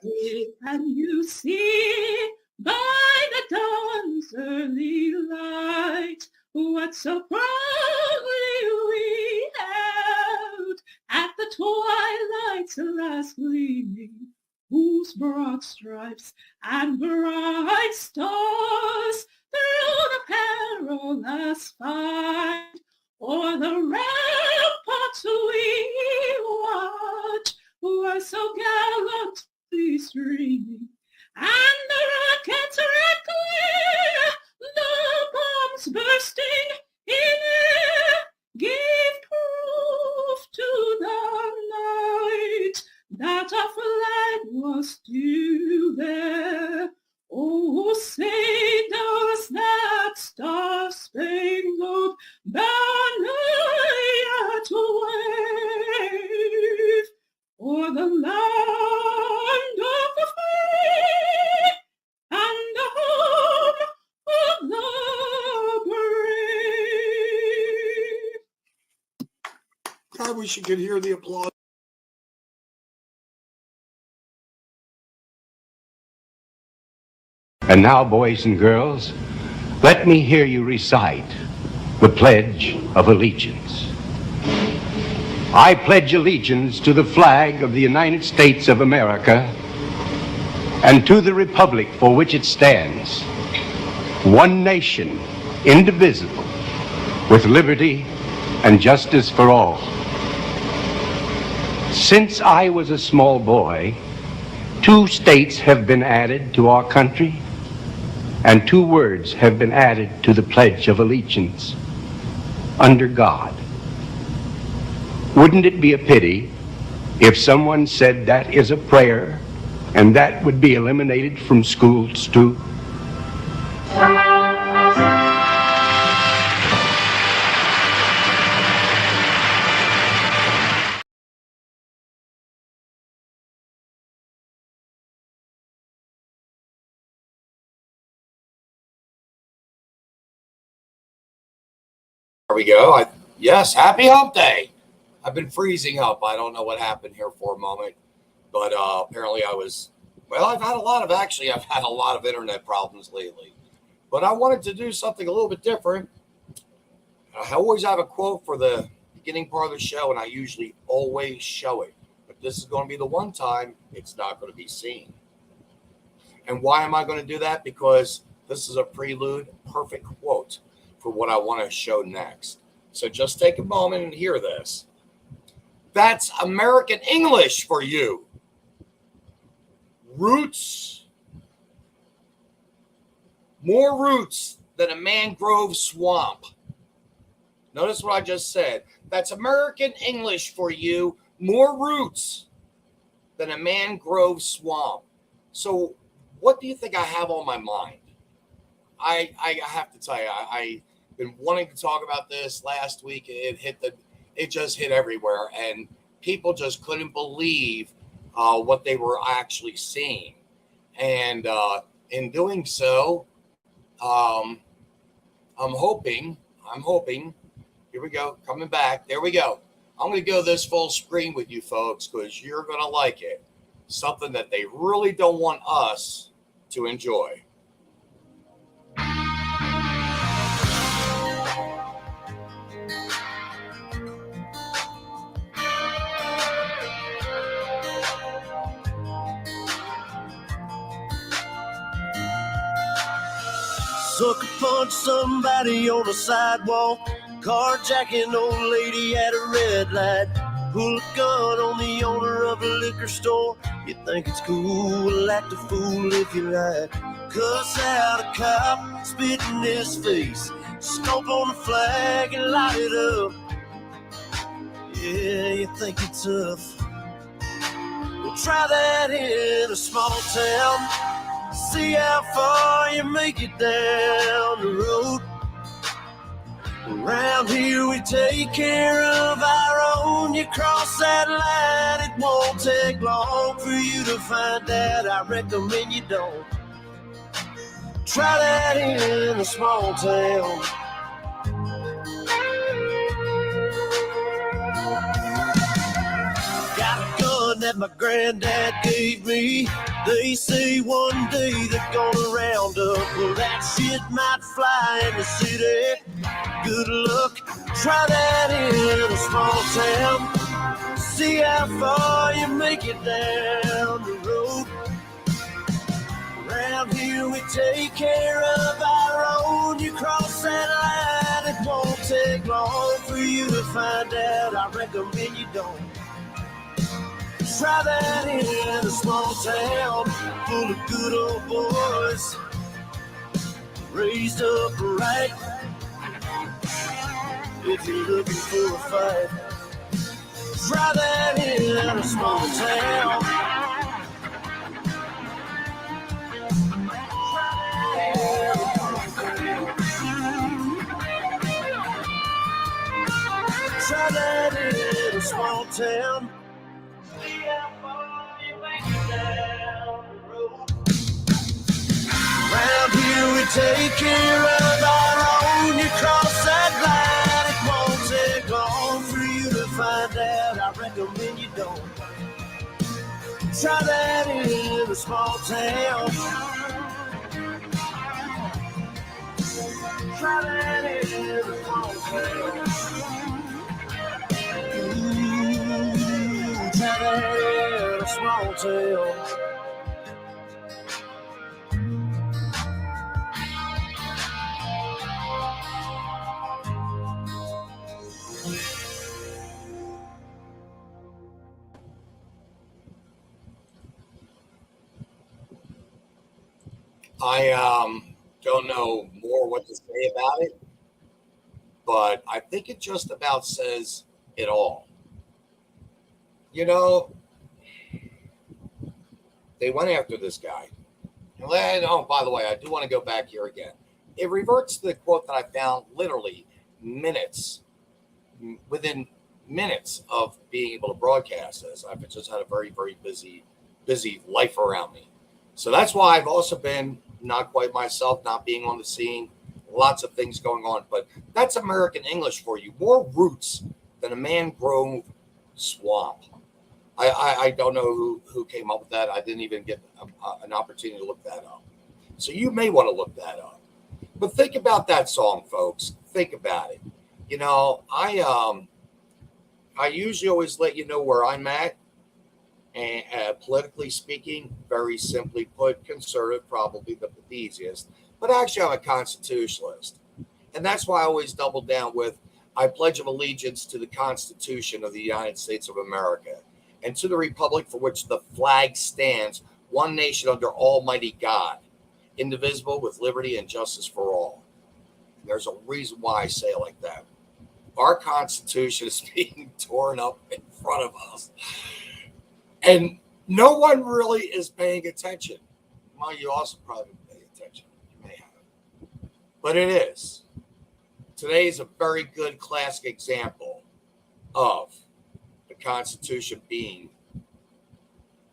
And you see by the dawn's early light what so proudly we held at the twilight's last gleaming, whose broad stripes and bright stars through the perilous fight o'er the ramparts we watch were so gallantly streaming, and the rockets red glare, the bombs bursting in air, gave proof to the night that our flag was still there. Oh, say does that star-spangled banner yet wave o'er the land of the free and the home of the brave? God, wish you could hear the applause. And now, boys and girls, let me hear you recite the Pledge of Allegiance. I pledge allegiance to the flag of the United States of America and to the republic for which it stands, one nation, indivisible, with liberty and justice for all. Since I was a small boy, 2 states have been added to our country, and 2 words have been added to the Pledge of Allegiance: under God. Wouldn't it be a pity if someone said that is a prayer and that would be eliminated from schools too? There we go. Yes, happy hump day. I've been freezing up. I don't know what happened here for a moment, but apparently I've had a lot of internet problems lately, but I wanted to do something a little bit different. I always have a quote for the beginning part of the show, and I usually always show it, but this is going to be the one time it's not going to be seen. And why am I going to do that? Because this is a prelude, perfect quote for what I want to show next. So just take a moment and hear this. That's American English for you. Roots. More roots than a mangrove swamp. Notice what I just said. That's American English for you. More roots than a mangrove swamp. So what do you think I have on my mind? I have to tell you, I've been wanting to talk about this last week. It just hit everywhere, and people just couldn't believe what they were actually seeing. And in doing so, I'm hoping. Here we go, coming back. There we go. I'm going to go this full screen with you folks because you're going to like it. Something that they really don't want us to enjoy. Sucker punch somebody on the sidewalk, carjacking old lady at a red light, pull a gun on the owner of a liquor store. You think it's cool, act a fool if you like. Cuss out a cop, spit in his face, stomp on the flag and light it up. Yeah, you think you're tough. Well, try that in a small town. See how far you make it down the road. Around here we take care of our own. You cross that line, it won't take long for you to find out. I recommend you don't. Try that in a small town. Got a gun that my granddad gave me. They say one day they're gonna round up. Well, that shit might fly in the city. Good luck, try that in a small town. See how far you make it down the road. Around here we take care of our own. You cross that line, it won't take long for you to find out. I recommend you don't. Try that in a small town full of good old boys, raised up right. If you're looking for a fight, try that in a small town. Try that in a small town. See how far you make it down the road. Around here we take care of our own. You cross that line, it won't take long for you to find out. I recommend you don't. Try that in a small town. Try that in a small town. Try that in a small town. I don't know more what to say about it, but I think it just about says it all. You know, they went after this guy. And oh, by the way, I do want to go back here again. It reverts to the quote that I found literally within minutes of being able to broadcast this. I've just had a very, very busy life around me. So that's why I've also been not quite myself, not being on the scene, lots of things going on. But that's American English for you. More roots than a mangrove swamp. I don't know who came up with that. I didn't even get an opportunity to look that up. So you may want to look that up. But think about that song, folks. Think about it. You know, I usually always let you know where I'm at. And politically speaking, very simply put, conservative, probably the easiest. But actually, I'm a constitutionalist. And that's why I always double down with, I pledge of allegiance to the Constitution of the United States of America and to the republic for which the flag stands, one nation under Almighty God, indivisible with liberty and justice for all. There's a reason why I say it like that. Our Constitution is being torn up in front of us. And no one really is paying attention. Well, you also probably pay attention. You may have. But it is. Today is a very good classic example of the Constitution being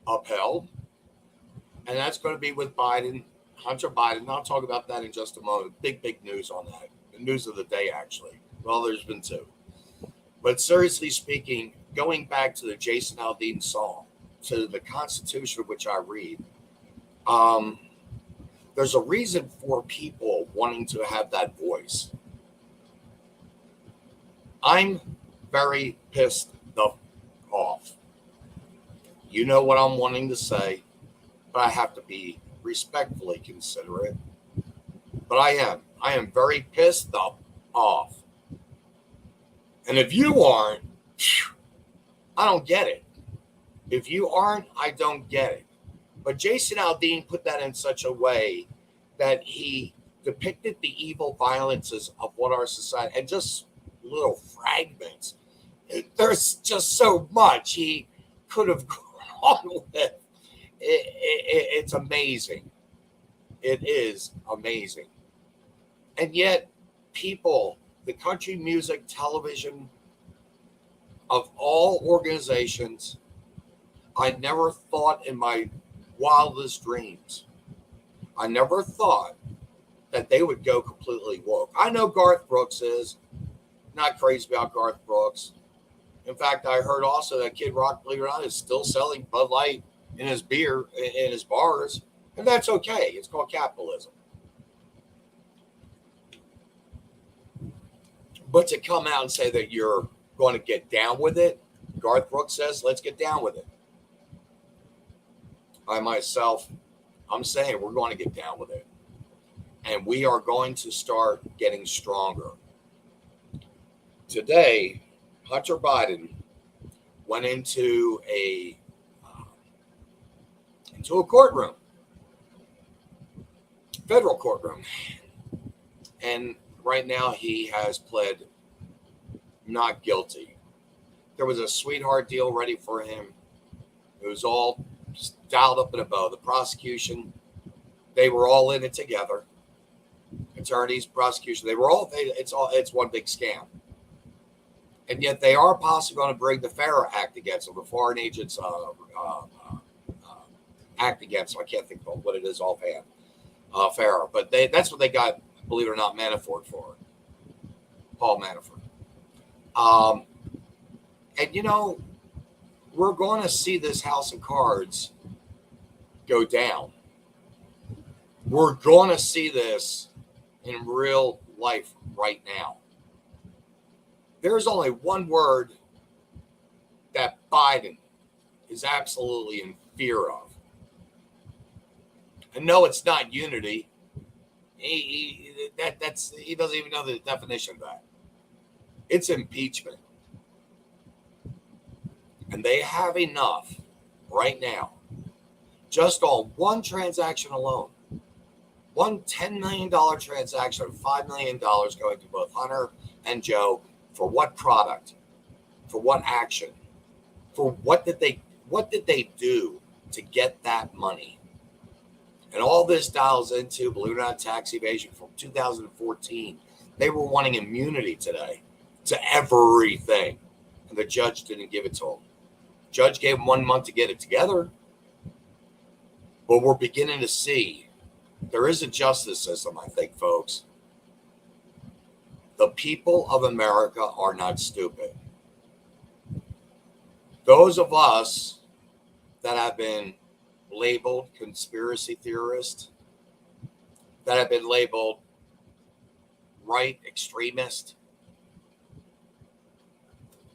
upheld. And that's going to be with Biden, Hunter Biden. I'll talk about that in just a moment. Big news on that. The news of the day, actually. Well, there's been two. But seriously speaking, going back to the Jason Aldean song, to the Constitution which I read, there's a reason for people wanting to have that voice. I'm very pissed off. You know what I'm wanting to say, but I have to be respectfully considerate. But I am very pissed off. And if you aren't, I don't get it. If you aren't, I don't get it. But Jason Aldean put that in such a way that he depicted the evil violences of what our society, and just little fragments. There's just so much he could have gone with. It's amazing. It is amazing. And yet, people, the country music, television, of all organizations, I never thought in my wildest dreams, I never thought that they would go completely woke. I know Garth Brooks is not crazy about Garth Brooks. In fact, I heard also that Kid Rock, believe it or not, is still selling Bud Light in his beer, in his bars. And that's okay. It's called capitalism. But to come out and say that you're going to get down with it, Garth Brooks says, let's get down with it. I myself, I'm saying we're going to get down with it. And we are going to start getting stronger. Today, Hunter Biden went into a courtroom, federal courtroom, and right now he has pled not guilty. There was a sweetheart deal ready for him. It was all dialed up in a bow. The prosecution, they were all in it together. Attorneys, prosecution, it's one big scam. And yet they are possibly going to bring the FARA Act against them, the Foreign Agents Act against them. I can't think of what it is offhand. FARA. But that's what they got, believe it or not, Manafort for. Paul Manafort. And, you know, we're going to see this house of cards go down. We're going to see this in real life right now. There's only one word that Biden is absolutely in fear of. And no, it's not unity. He doesn't even know the definition of that. It's impeachment. And they have enough right now, just on one transaction alone, one $10 million transaction, $5 million going to both Hunter and Joe. For what product? For what action? For what did they do to get that money? And all this dials into, believe it or not, tax evasion from 2014. They were wanting immunity today to everything. And the judge didn't give it to them. Judge gave them 1 month to get it together. But we're beginning to see there is a justice system, I think, folks. The people of America are not stupid. Those of us that have been labeled conspiracy theorists, that have been labeled right extremist,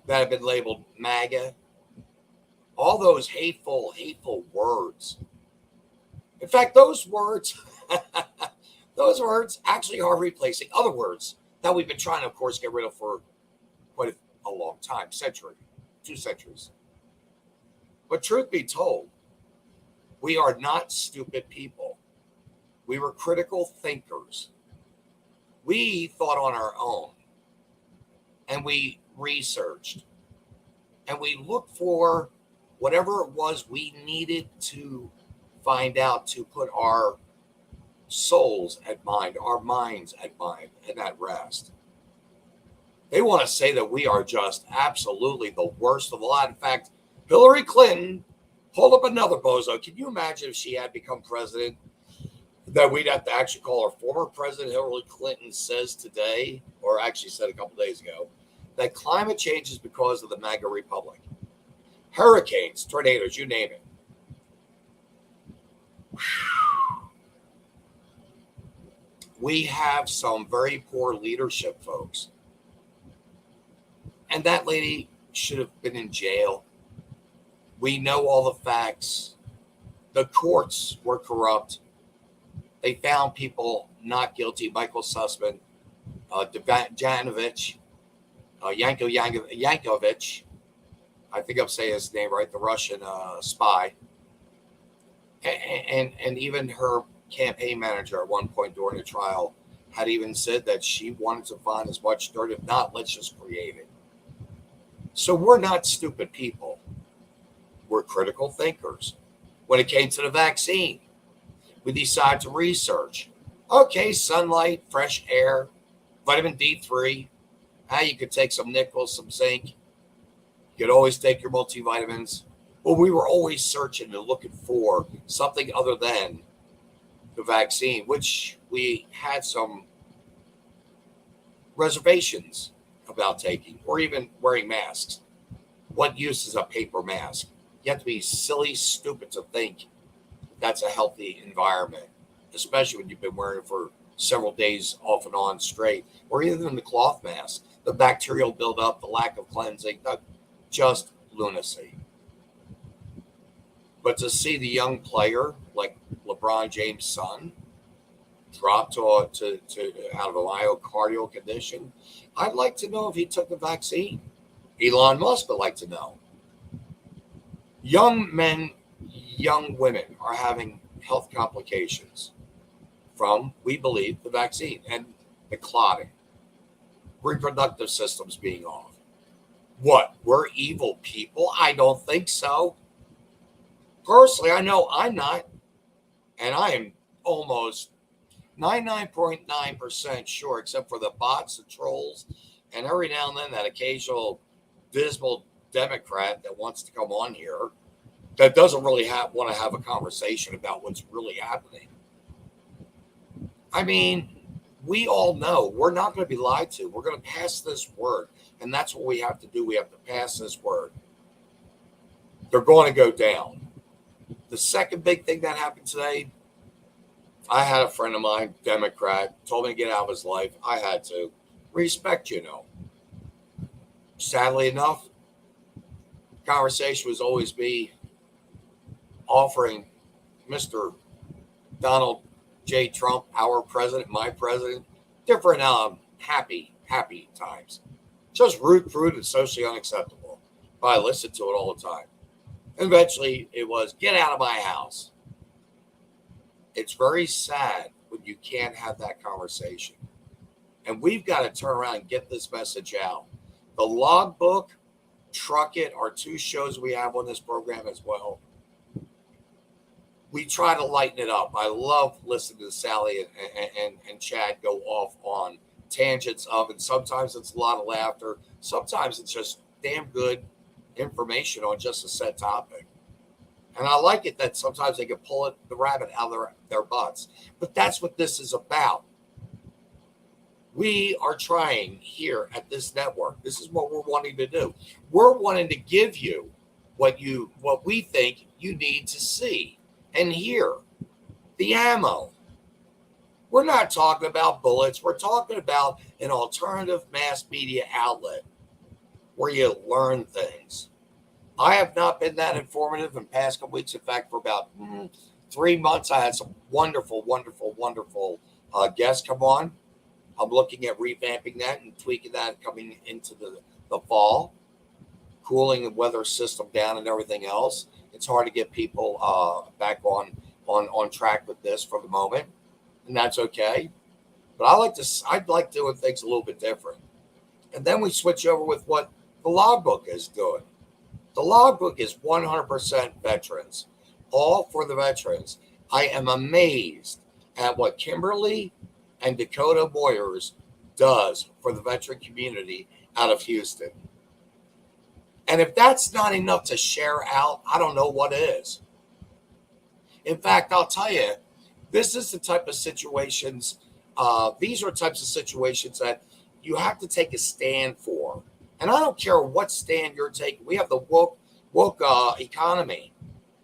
that have been labeled MAGA, all those hateful words. In fact, those words actually are replacing other words that we've been trying to, of course, get rid of for quite a long time, 2 centuries. But truth be told, we are not stupid people. We were critical thinkers. We thought on our own, and we researched, and we looked for whatever it was we needed to find out to put our souls at mind, our minds at mind, and at rest. They want to say that we are just absolutely the worst of the lot. In fact, Hillary Clinton, hold up another bozo. Can you imagine if she had become president, that we'd have to actually call her former president? Hillary Clinton says today, or actually said a couple days ago, that climate change is because of the MAGA Republic. Hurricanes, tornadoes, you name it. We have some very poor leadership, folks. And that lady should have been in jail. We know all the facts. The courts were corrupt. They found people not guilty. Michael Sussman, Janovich, Yankovich, I think I'm saying his name right, the Russian spy. And even her campaign manager at one point during the trial had even said that she wanted to find as much dirt. If not, let's just create it. So we're not stupid people. We're critical thinkers. When it came to the vaccine, we decided to research. Okay, sunlight, fresh air, vitamin D3. You could take some nickel, some zinc. You could always take your multivitamins. Well, we were always searching and looking for something other than the vaccine, which we had some reservations about taking, or even wearing masks. what use is a paper mask? You have to be silly, stupid to think that's a healthy environment, especially when you've been wearing it for several days off and on straight, or even the cloth mask. The bacterial buildup, the lack of cleansing, just lunacy. But to see the young player like LeBron James' son drop to out of a myocardial condition, I'd like to know if he took the vaccine. Elon Musk would like to know. Young men, young women are having health complications from, we believe, the vaccine and the clotting, reproductive systems being off. What? We're evil people? I don't think so. Personally, I know I'm not, and I am almost 99.9% sure, except for the bots, the trolls, and every now and then that occasional dismal Democrat that wants to come on here that doesn't really want to have a conversation about what's really happening. I mean, we all know we're not going to be lied to. We're going to pass this word, and that's what we have to do. We have to pass this word. They're going to go down. The second big thing that happened today, I had a friend of mine, Democrat, told me to get out of his life. I had to. Respect, Sadly enough, the conversation was always me offering Mr. Donald J. Trump, our president, my president, different happy times. Just rude, crude, and socially unacceptable. But I listened to it all the time. Eventually, it was, get out of my house. It's very sad when you can't have that conversation. And we've got to turn around and get this message out. The Logbook, Truck It are two shows we have on this program as well. We try to lighten it up. I love listening to Sally and Chad go off on tangents of, and sometimes it's a lot of laughter. Sometimes it's just damn good information on just a set topic. And I like it that sometimes they can pull the rabbit out of their butts. But that's what this is about. We are trying here at this network. This is what we're wanting to do. We're wanting to give you what we think you need to see and hear. The ammo. We're not talking about bullets. We're talking about an alternative mass media outlet where you learn things. I have not been that informative in past couple weeks. In fact, for about 3 months, I had some wonderful guests come on. I'm looking at revamping that and tweaking that coming into the fall, cooling the weather system down and everything else. It's hard to get people back on track with this for the moment, and that's okay. But I'd like doing things a little bit different. And then we switch over with what the Logbook is doing. The Logbook is 100% veterans, all for the veterans. I am amazed at what Kimberly and Dakota Moyers does for the veteran community out of Houston. And if that's not enough to share out, I don't know what is. In fact, I'll tell you, this is the type of situations, these are types of situations that you have to take a stand for. And I don't care what stand you're taking. We have the woke economy.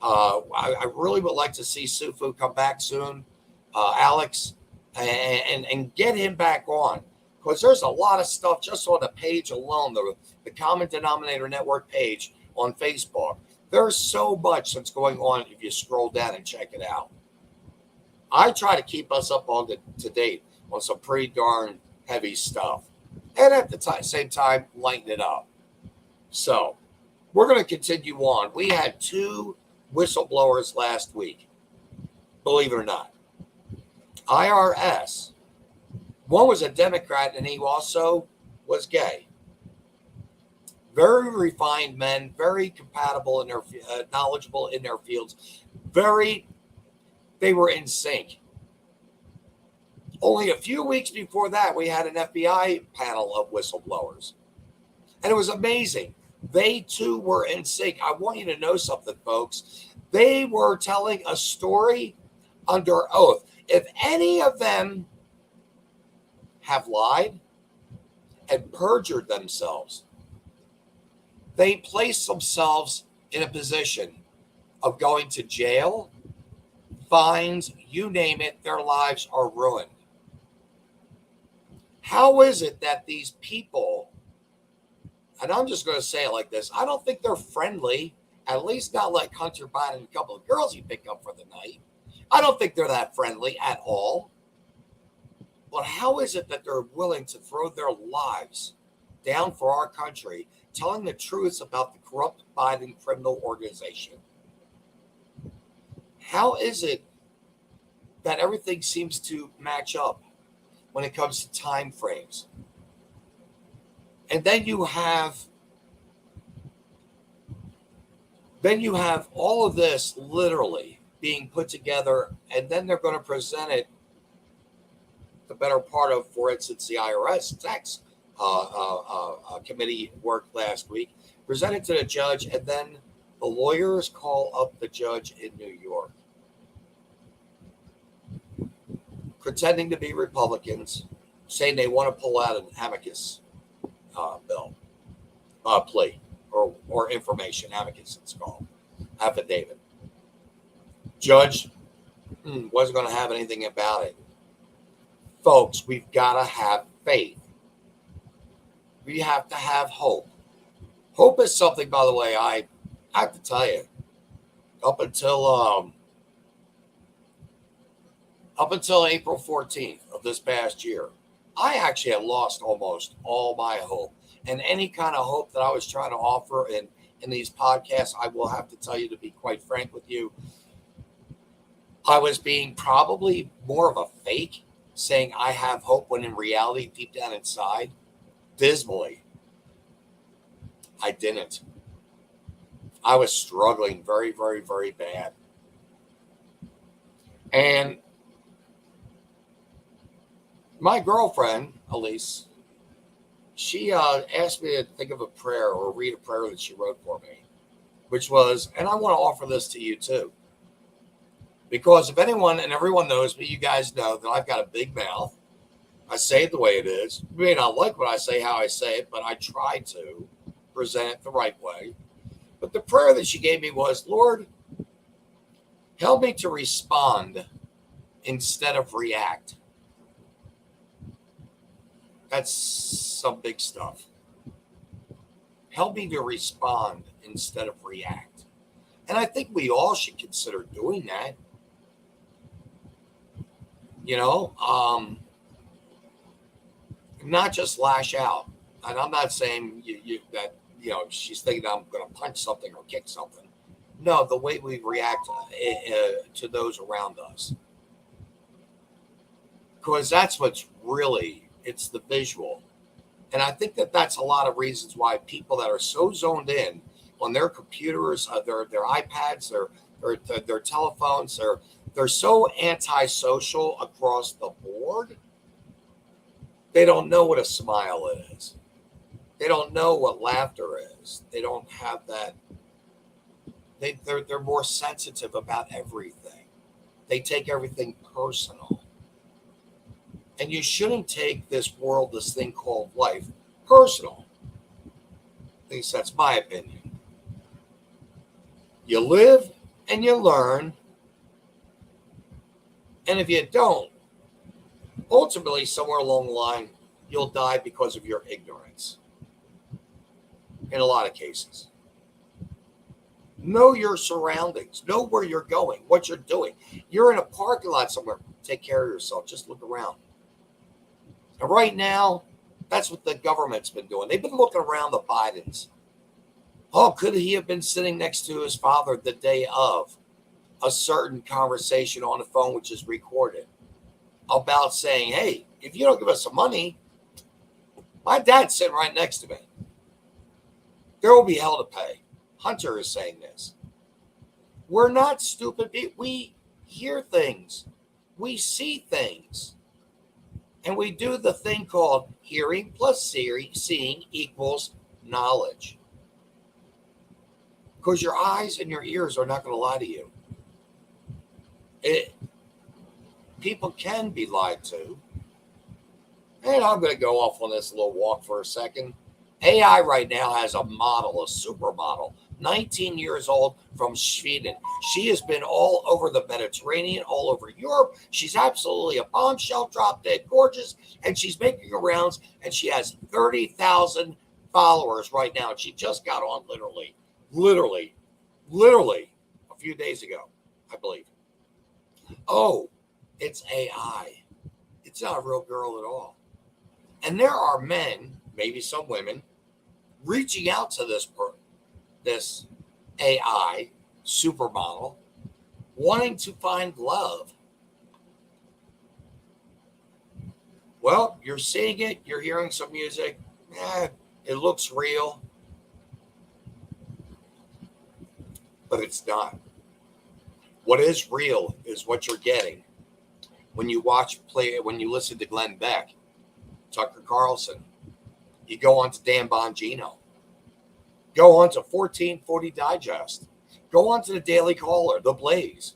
I really would like to see Sufu come back soon, Alex, and get him back on. Because there's a lot of stuff just on the page alone, the Common Denominator Network page on Facebook. There's so much that's going on if you scroll down and check it out. I try to keep us up on to date on some pretty darn heavy stuff. And at the same time, lighten it up. So we're going to continue on. We had 2 whistleblowers last week, believe it or not. IRS. One was a Democrat, and he also was gay. Very refined men, very compatible in their knowledgeable in their fields. They were in sync. Only a few weeks before that, we had an FBI panel of whistleblowers. And it was amazing. They too were in sync. I want you to know something, folks. They were telling a story under oath. If any of them have lied and perjured themselves, They place themselves in a position of going to jail, fines, you name it, their lives are ruined. How is it that these people, and I'm just going to say it like this, I don't think they're friendly, at least not like Hunter Biden and a couple of girls he picked up for the night. I don't think they're that friendly at all. But how is it that they're willing to throw their lives down for our country, telling the truth about the corrupt Biden criminal organization? How is it that everything seems to match up when it comes to time frames? And then you have all of this literally being put together, and then they're going to present it, the better part of, for instance, the IRS tax committee work last week, presented to the judge, and then the lawyers call up the judge in New York, pretending to be Republicans, saying they want to pull out an amicus plea or information, amicus it's called, affidavit. Judge wasn't going to have anything about it. Folks, we've got to have faith. We have to have hope. Hope is something, by the way, I have to tell you, up until April 14th of this past year, I actually had lost almost all my hope. And any kind of hope that I was trying to offer in these podcasts, I will have to tell you, to be quite frank with you, I was being probably more of a fake, saying I have hope, when in reality, deep down inside, dismally, I didn't. I was struggling very, very, very bad. And my girlfriend, Elise, she asked me to think of a prayer or read a prayer that she wrote for me, which was, and I want to offer this to you too, because if anyone and everyone knows me, you guys know that I've got a big mouth. I say it the way it is. You may not like what I say, how I say it, but I try to present it the right way. But the prayer that she gave me was, Lord, help me to respond instead of react. That's some big stuff. Help me to respond instead of react. And I think we all should consider doing that. Not just lash out. And I'm not saying that she's thinking I'm going to punch something or kick something. No, the way we react to those around us. Because that's what's really, it's the visual. And I think that that's a lot of reasons why people that are so zoned in on their computers, their iPads, their telephones, they're so antisocial across the board. They don't know what a smile is. They don't know what laughter is. They don't have that. They're more sensitive about everything. They take everything personal. And you shouldn't take this world, this thing called life, personal. At least that's my opinion. You live and you learn. And if you don't, ultimately, somewhere along the line, you'll die because of your ignorance. In a lot of cases. Know your surroundings. Know where you're going, what you're doing. You're in a parking lot somewhere. Take care of yourself. Just look around. And right now, that's what the government's been doing. They've been looking around the Bidens. Oh, could he have been sitting next to his father the day of a certain conversation on the phone, which is recorded, about saying, hey, if you don't give us some money, my dad's sitting right next to me. There will be hell to pay. Hunter is saying this. We're not stupid people. We hear things. We see things. And we do the thing called hearing plus seeing equals knowledge. Because your eyes and your ears are not going to lie to you. People can be lied to. And I'm going to go off on this little walk for a second. AI right now has a model, a supermodel, 19 years old from Sweden. She has been all over the Mediterranean, all over Europe. She's absolutely a bombshell, drop dead gorgeous, and she's making her rounds, and she has 30,000 followers right now. And she just got on literally a few days ago, I believe. Oh, it's AI. It's not a real girl at all. And there are men, maybe some women, reaching out to this AI supermodel, wanting to find love. Well, you're seeing it, you're hearing some music, it looks real, but it's not. What is real is what you're getting when you when you listen to Glenn Beck, Tucker Carlson. You go on to Dan Bongino. Go on to 1440 Digest. Go on to the Daily Caller, The Blaze.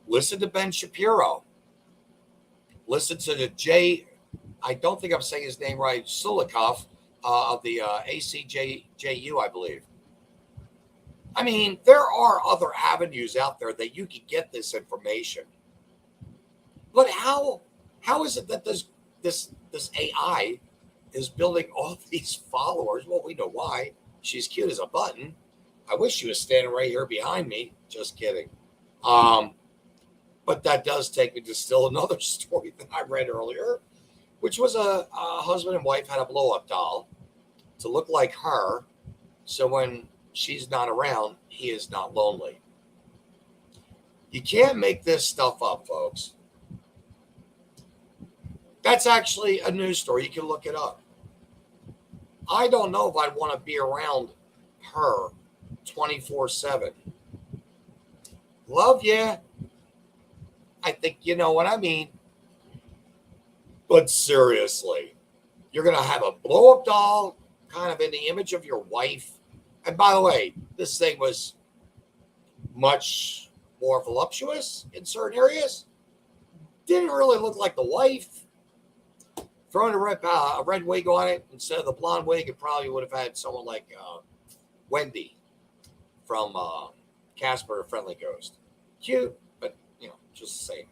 Listen to Ben Shapiro. Listen to the I don't think I'm saying his name right, Sulikov of the ACJU, I believe. I mean, there are other avenues out there that you can get this information. But how is it that this AI is building all these followers? Well, we know why. She's cute as a button. I wish she was standing right here behind me. Just kidding. But that does take me to still another story that I read earlier, which was a husband and wife had a blow-up doll to look like her. So when she's not around, he is not lonely. You can't make this stuff up, folks. That's actually a news story. You can look it up. I don't know if I'd want to be around her 24/7. Love you. I think you know what I mean. But seriously, you're going to have a blow-up doll kind of in the image of your wife. And by the way, this thing was much more voluptuous in certain areas. Didn't really look like the wife. Throwing a red wig on it instead of the blonde wig, it probably would have had someone like Wendy from Casper the Friendly Ghost. Cute, but, just the same.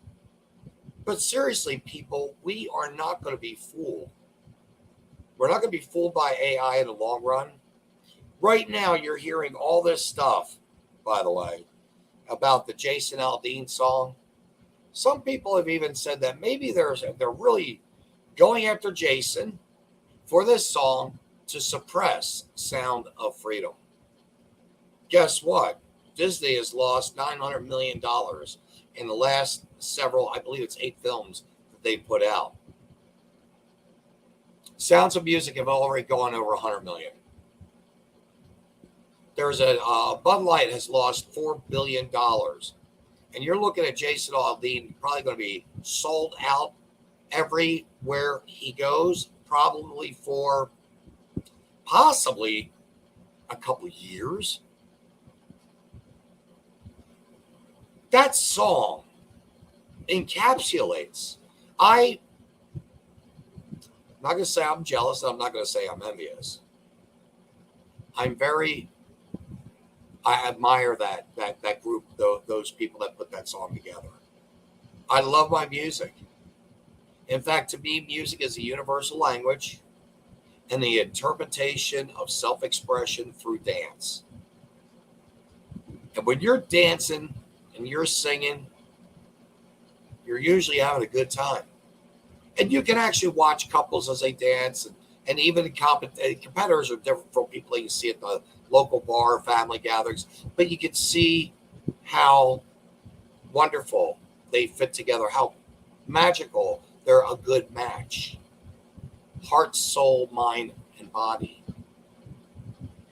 But seriously, people, we are not going to be fooled. We're not going to be fooled by AI in the long run. Right now, you're hearing all this stuff, by the way, about the Jason Aldean song. Some people have even said that maybe they're really going after Jason for this song to suppress Sound of Freedom. Guess what? Disney has lost $900 million in the last several, I believe it's 8 films that they put out. Sounds of Music have already gone over $100 million. There's Bud Light has lost $4 billion. And you're looking at Jason Aldean probably going to be sold out everywhere he goes, probably for possibly a couple years. That song encapsulates. I'm not going to say I'm jealous, and I'm not going to say I'm envious. I admire that group, those people that put that song together. I love my music. In fact, to me, music is a universal language and the interpretation of self-expression through dance. And when you're dancing and you're singing, you're usually having a good time. And you can actually watch couples as they dance, and even the competitors are different from people you see at the local bar, family gatherings, but you can see how wonderful they fit together, how magical. They're a good match. Heart, soul, mind, and body.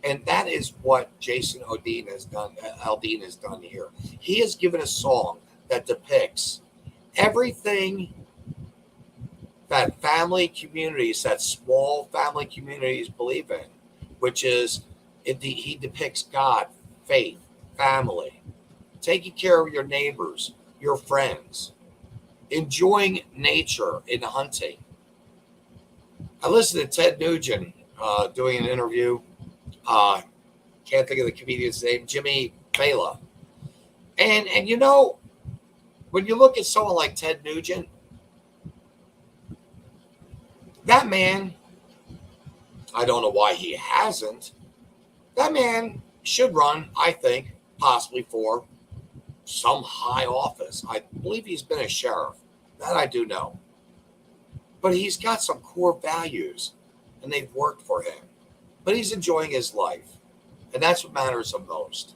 And that is what Jason Aldean has done here. He has given a song that depicts everything that family communities, that small family communities believe in, which is he depicts God, faith, family, taking care of your neighbors, your friends, enjoying nature in hunting. I listened to Ted Nugent doing an interview. Can't think of the comedian's name, Jimmy Fallon. And when you look at someone like Ted Nugent, that man, I don't know why he hasn't. That man should run, I think, possibly for some high office. I believe he's been a sheriff. That I do know. But he's got some core values, and they've worked for him. But he's enjoying his life, and that's what matters the most.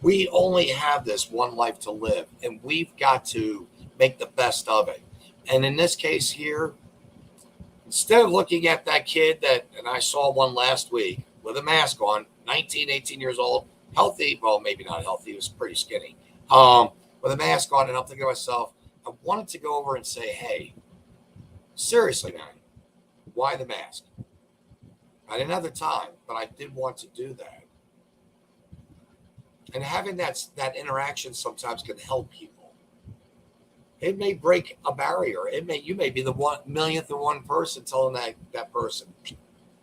We only have this one life to live, and we've got to make the best of it. And in this case here, instead of looking at that kid and I saw one last week with a mask on, 19, 18 years old, healthy, well, maybe not healthy, he was pretty skinny, with a mask on, and I'm thinking to myself, I wanted to go over and say, hey, seriously, man, why the mask? I didn't have the time, but I did want to do that. And having that interaction sometimes can help people. It may break a barrier. You may be the 1,000,000th person telling that person,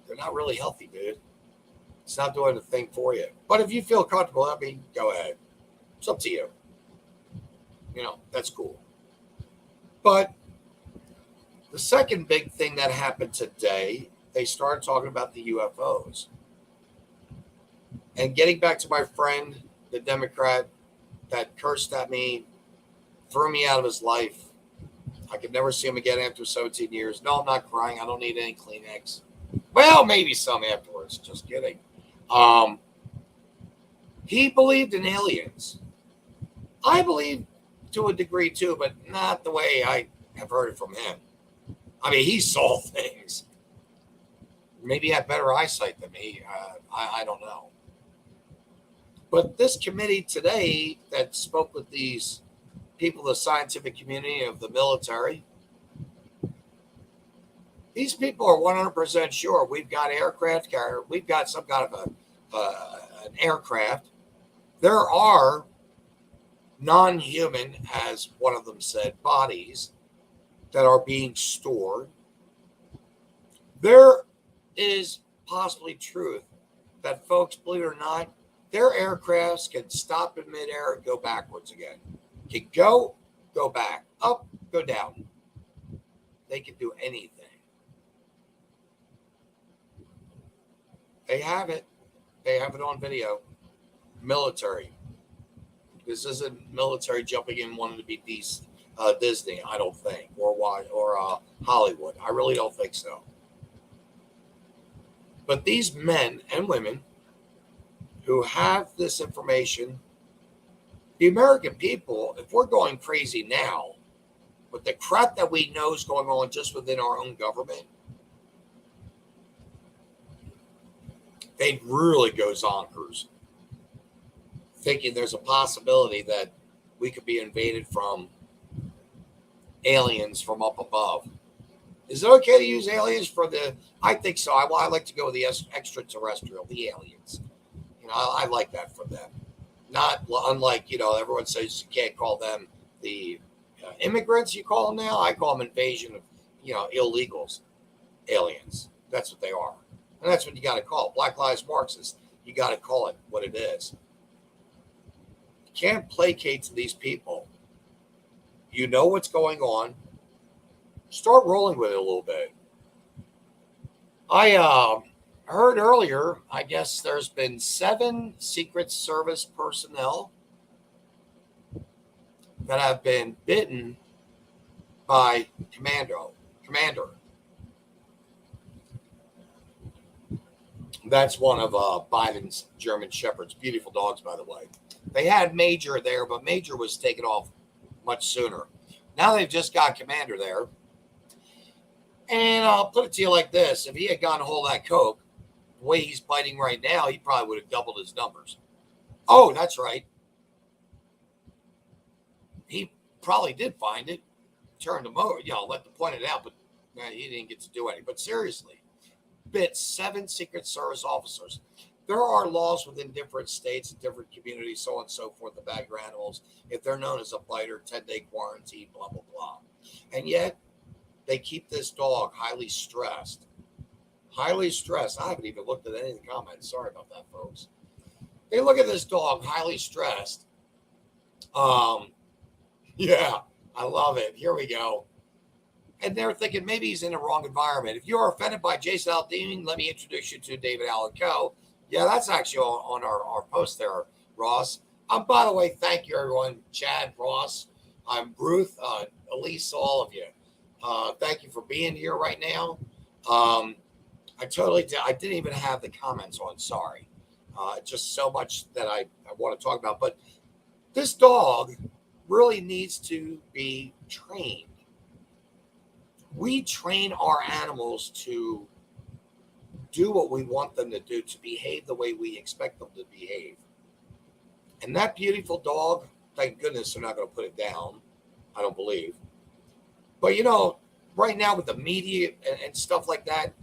they're not really healthy, dude. It's not doing the thing for you. But if you feel comfortable, I mean, go ahead. It's up to you. That's cool. But the second big thing that happened today, they started talking about the UFOs. And getting back to my friend, the Democrat that cursed at me, threw me out of his life. I could never see him again after 17 years. No, I'm not crying. I don't need any Kleenex. Well, maybe some afterwards. Just kidding. He believed in aliens. I believe to a degree too, but not the way I have heard it from him. I mean, he saw things. Maybe he had better eyesight than me. I don't know. But this committee today that spoke with these people, the scientific community of the military, these people are 100% sure we've got aircraft carrier. We've got some kind of an aircraft. There are non-human, as one of them said, bodies that are being stored. There is possibly truth that, folks, believe it or not, their aircrafts can stop in midair and go backwards again. Can go back, up, go down. They can do anything. They have it. They have it on video. Military. This isn't military jumping in wanting to be Disney, I don't think, or Hollywood. I really don't think so. But these men and women who have this information, the American people, if we're going crazy now with the crap that we know is going on just within our own government, they'd really go zonkers, thinking there's a possibility that we could be invaded from aliens from up above. Is it okay to use aliens for I think so. I like to go with the extraterrestrial, the aliens. I like that for them. Not unlike, everyone says you can't call them the immigrants, you call them now. I call them invasion of, illegals, aliens. That's what they are. And that's what you got to call it. Black Lives Marxists. You got to call it what it is. You can't placate to these people. You know what's going on. Start rolling with it a little bit. I heard earlier, I guess there's been 7 Secret Service personnel that have been bitten by Commander. That's one of Biden's German Shepherds. Beautiful dogs, by the way. They had Major there, but Major was taken off much sooner. Now they've just got Commander there. And I'll put it to you like this. If he had gotten a hold of that coke, the way he's biting right now, he probably would have doubled his numbers. Oh, that's right. He probably did find it, turned him over, let them point it out, but he didn't get to do anything. But seriously, bit 7 Secret Service officers. There are laws within different states and different communities, so on and so forth, about your animals. If they're known as a biter, 10-day quarantine, blah, blah, blah. And yet, they keep this dog highly stressed, Highly stressed. I haven't even looked at any of the comments. Sorry about that, folks. Hey, look at this dog, highly stressed. Yeah, I love it. Here we go. And they're thinking maybe he's in the wrong environment. If you're offended by Jason Aldean, let me introduce you to David Allen Coe. Yeah, that's actually on our post there, Ross. By the way, thank you, everyone. Chad, Ross, I'm Ruth, Elise, all of you. Thank you for being here right now. I didn't even have the comments on. Sorry. Just so much that I want to talk about. But this dog really needs to be trained. We train our animals to do what we want them to do, to behave the way we expect them to behave. And that beautiful dog, thank goodness they're not going to put it down, I don't believe. But, right now with the media and stuff like that,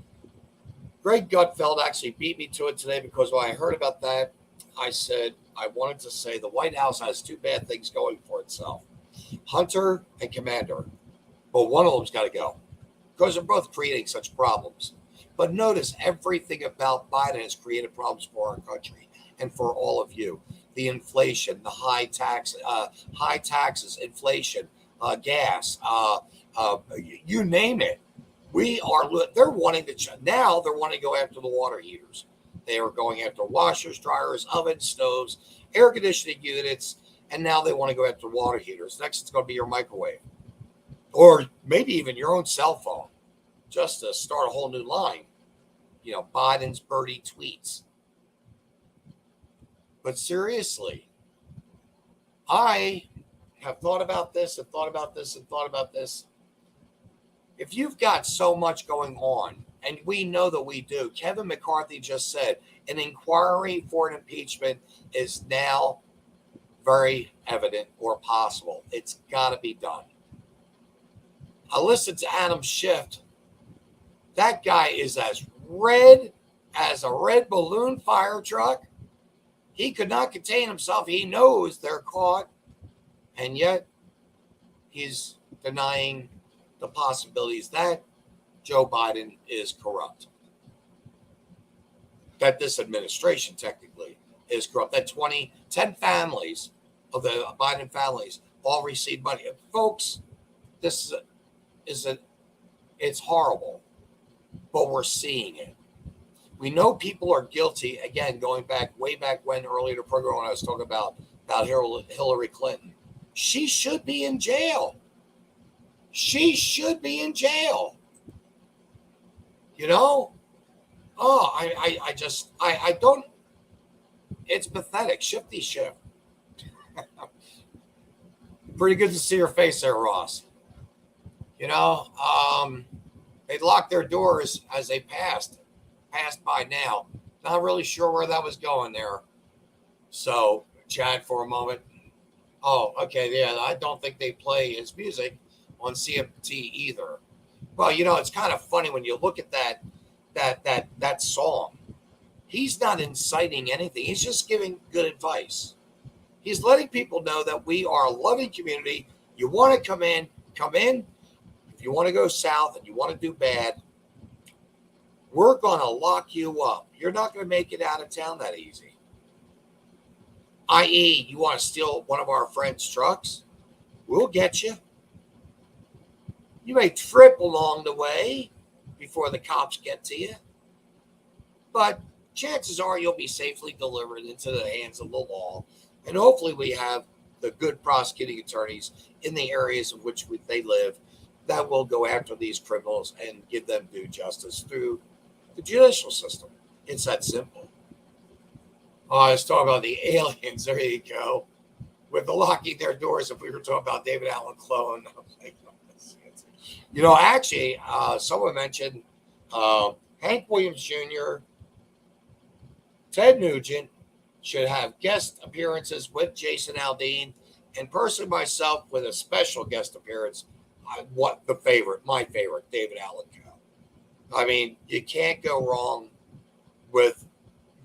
Greg Gutfeld actually beat me to it today because when I heard about that, I said I wanted to say the White House has two bad things going for itself. Hunter and Commander. But one of them's got to go because they're both creating such problems. But notice everything about Biden has created problems for our country and for all of you. The inflation, the high taxes, inflation, gas, you name it. They're wanting to go after the water heaters. They are going after washers, dryers, ovens, stoves, air conditioning units, and now they want to go after water heaters. Next, it's going to be your microwave. Or maybe even your own cell phone, just to start a whole new line. Biden's birdie tweets. But seriously, I have thought about this and thought about this and thought about this. If you've got so much going on, and we know that we do, Kevin McCarthy just said an inquiry for an impeachment is now very evident or possible. It's got to be done. I listened to Adam Schiff. That guy is as red as a red balloon fire truck. He could not contain himself. He knows they're caught. And yet he's denying the possibilities that Joe Biden is corrupt. That this administration technically is corrupt. That 10 families of the Biden families all received money. And folks, this it's horrible, but we're seeing it. We know people are guilty. Again, going way back when earlier in the program when I was talking about Hillary Clinton. She should be in jail. She should be in jail. I don't. It's pathetic. Shifty shift. Pretty good to see your face there, Ross. They locked their doors as they passed by now. Not really sure where that was going there. So, Chad, for a moment. Oh, okay, yeah, I don't think they play his music on CMT either. Well, it's kind of funny when you look at that song. He's not inciting anything. He's just giving good advice. He's letting people know that we are a loving community. You want to come in. If you want to go south and you want to do bad, we're going to lock you up. You're not going to make it out of town that easy. I.e., you want to steal one of our friends' trucks? We'll get you. You may trip along the way before the cops get to you, but chances are you'll be safely delivered into the hands of the law, and hopefully we have the good prosecuting attorneys in the areas in which they live that will go after these criminals and give them due justice through the judicial system. It's that simple. Oh, I was talking about the aliens. There you go. With the locking their doors, if we were talking about David Allen Clone. Actually, someone mentioned Hank Williams Jr., Ted Nugent should have guest appearances with Jason Aldean, and personally myself with a special guest appearance. My favorite, David Allen Coe. I mean, you can't go wrong with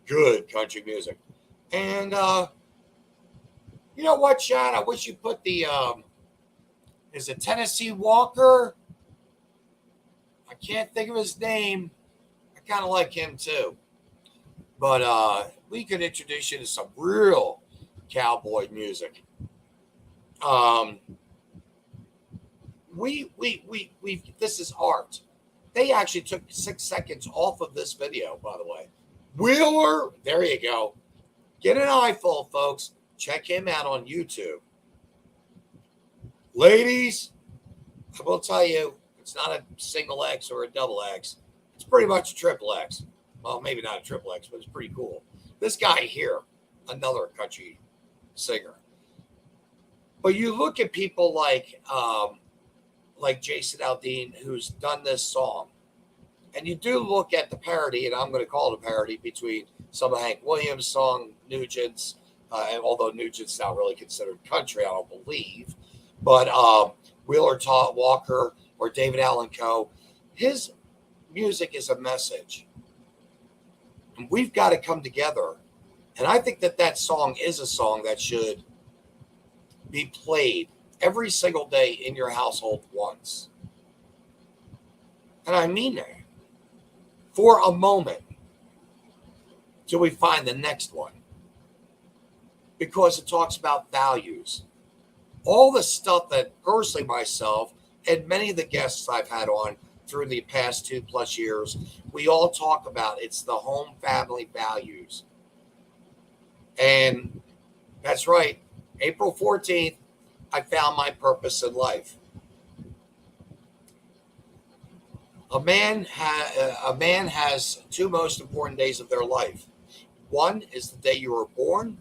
good country music. And you know what, Chad? I wish you put the is it Tennessee Walker? I can't think of his name. I kind of like him too. But we could introduce you to some real cowboy music. We this is art. They actually took 6 seconds off of this video, by the way. Wheeler, there you go. Get an eyeful, folks. Check him out on YouTube. Ladies, I will tell you, it's not a single X or a double X. It's pretty much a triple X. Well, maybe not a triple X, but it's pretty cool. This guy here, another country singer. But you look at people like Jason Aldean, who's done this song, and you do look at the parody, and I'm going to call it a parody, between some of Hank Williams' song, Nugent's, and although Nugent's not really considered country, I don't believe, but Wheeler Todd Walker or David Allan Coe, his music is a message. And we've got to come together. And I think that song is a song that should be played every single day in your household once. And I mean that. For a moment, till we find the next one. Because it talks about values. All the stuff that personally myself and many of the guests I've had on through the past 2+ years, we all talk about. It's the home family values. And that's right. April 14th, I found my purpose in life. A man has 2 most important days of their life. One is the day you were born,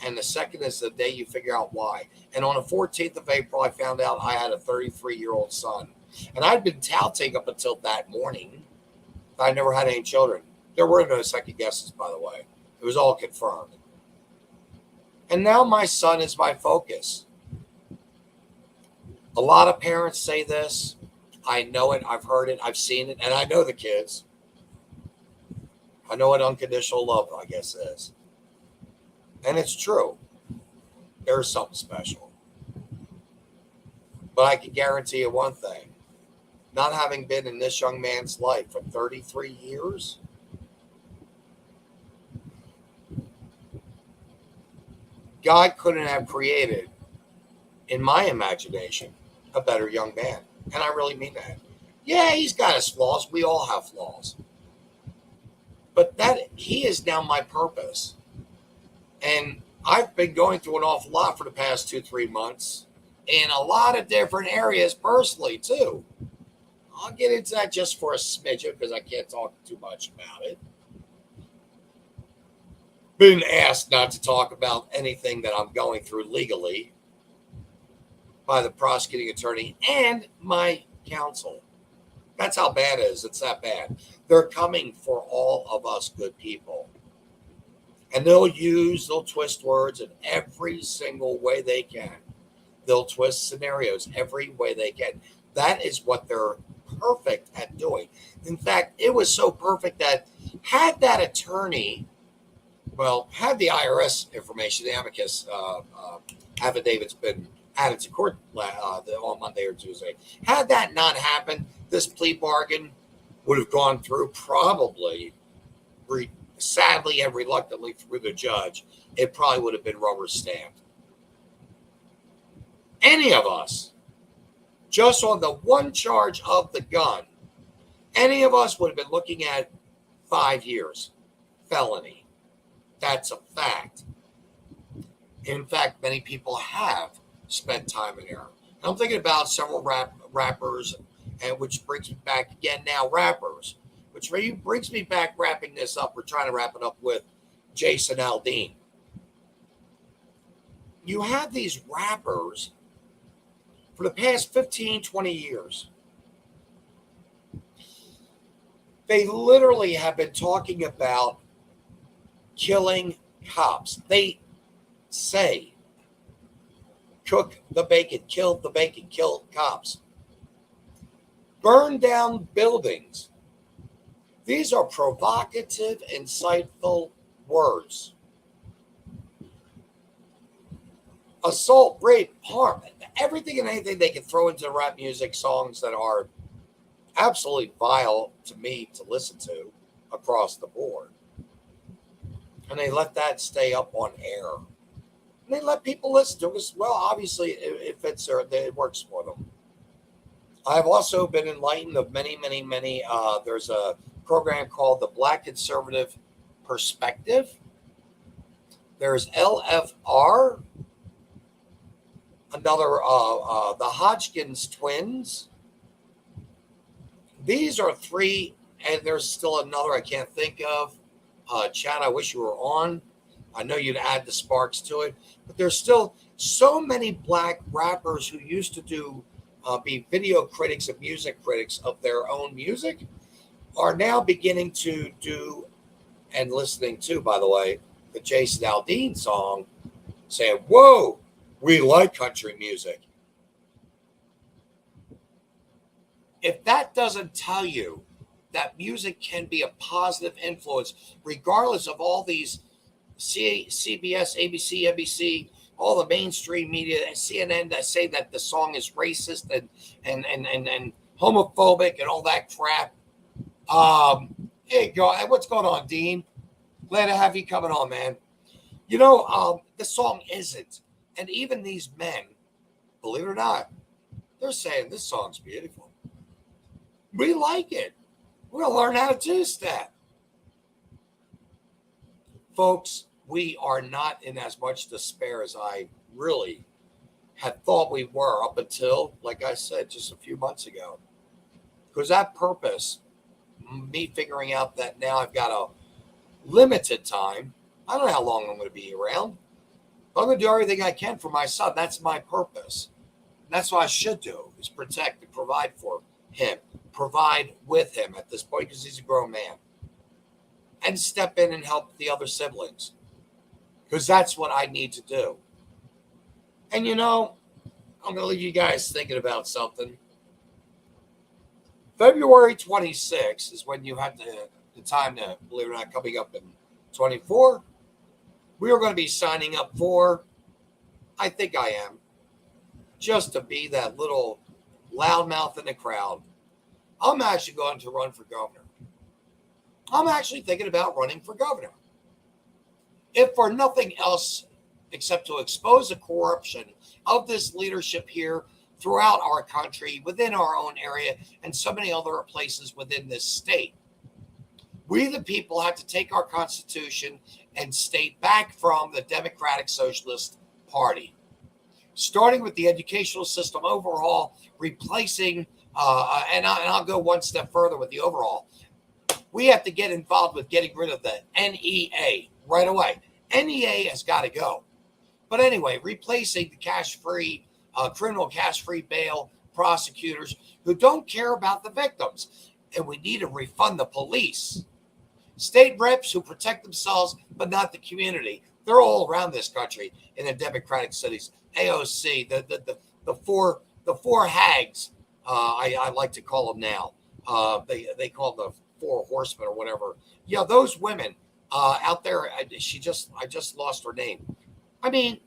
and the second is the day you figure out why. And on the 14th of April, I found out I had a 33-year-old son. And I'd been touting up until that morning that I never had any children. There were no second guesses, by the way. It was all confirmed. And now my son is my focus. A lot of parents say this. I know it. I've heard it. I've seen it. And I know the kids. I know what unconditional love, I guess, is. And it's true. There's something special. But I can guarantee you one thing. Not having been in this young man's life for 33 years, God couldn't have created, in my imagination, a better young man. And I really mean that. Yeah, he's got his flaws. We all have flaws. But that he is now my purpose. And I've been going through an awful lot for the past 2-3 months in a lot of different areas personally, too. I'll get into that just for a smidgen because I can't talk too much about it. Been asked not to talk about anything that I'm going through legally by the prosecuting attorney and my counsel. That's how bad it is. It's that bad. They're coming for all of us good people. And they'll twist words in every single way they can. They'll twist scenarios every way they can. That is what they're perfect at doing. In fact, it was so perfect that had that attorney, had the IRS information, the amicus affidavits been added to court on Monday or Tuesday, had that not happened, this plea bargain would have gone through probably, sadly and reluctantly through the judge. It probably would have been rubber stamped. Any of us, just on the one charge of the gun, any of us would have been looking at 5 years felony. That's a fact. In fact, many people have spent time in there. I'm thinking about several rappers, and which brings me back again now, rappers, which brings me back wrapping this up. We're trying to wrap it up with Jason Aldean. You have these rappers for the past 15, 20 years. They literally have been talking about killing cops. They say, cook the bacon, kill the bacon, kill cops. Burn down buildings. These are provocative, insightful words. Assault, rape, harm, everything and anything they can throw into rap music songs that are absolutely vile to me to listen to, across the board. And they let that stay up on air. And they let people listen to it as well. Obviously, it fits it works for them. I've also been enlightened of many. There's a program called the Black Conservative Perspective. There's LFR, another, the Hodgkins twins. These are three, and there's still another I can't think of. Chad, I wish you were on. I know you'd add the sparks to it, but there's still so many black rappers who used to be video critics and music critics of their own music are now beginning to do, and listening to, by the way, the Jason Aldean song, saying, whoa, we like country music. If that doesn't tell you that music can be a positive influence, regardless of all these CBS, ABC, NBC, all the mainstream media, CNN, that say that the song is racist and homophobic and all that crap. Hey, what's going on, Dean? Glad to have you coming on, man. You know, the song isn't. And even these men, believe it or not, they're saying this song's beautiful. We like it. We'll learn how to two-step. Folks, we are not in as much despair as I really had thought we were up until, like I said, just a few months ago. Because that purpose, me figuring out that now I've got a limited time. I don't know how long I'm going to be around. But I'm going to do everything I can for my son. That's my purpose. And that's what I should do, is protect and provide for him. Provide with him at this point because he's a grown man. And step in and help the other siblings. Because that's what I need to do. And you know, I'm going to leave you guys thinking about something. February 26th is when you have the time to, believe it or not, coming up in 24. We are going to be signing up for, I think I am, just to be that little loudmouth in the crowd. I'm actually going to run for governor. I'm actually thinking about running for governor. If for nothing else except to expose the corruption of this leadership here throughout our country, within our own area, and so many other places within this state. We, the people, have to take our Constitution and state back from the Democratic Socialist Party. Starting with the educational system overhaul, replacing, and I'll go one step further with the overhaul. We have to get involved with getting rid of the NEA right away. NEA has got to go. But anyway, replacing the cash-free, criminal cash-free bail prosecutors who don't care about the victims. And we need to refund the police. State reps who protect themselves, but not the community. They're all around this country in the Democratic cities. AOC, the four hags, I like to call them now. They call them the four horsemen or whatever. Yeah, those women out there. I just lost her name. I mean,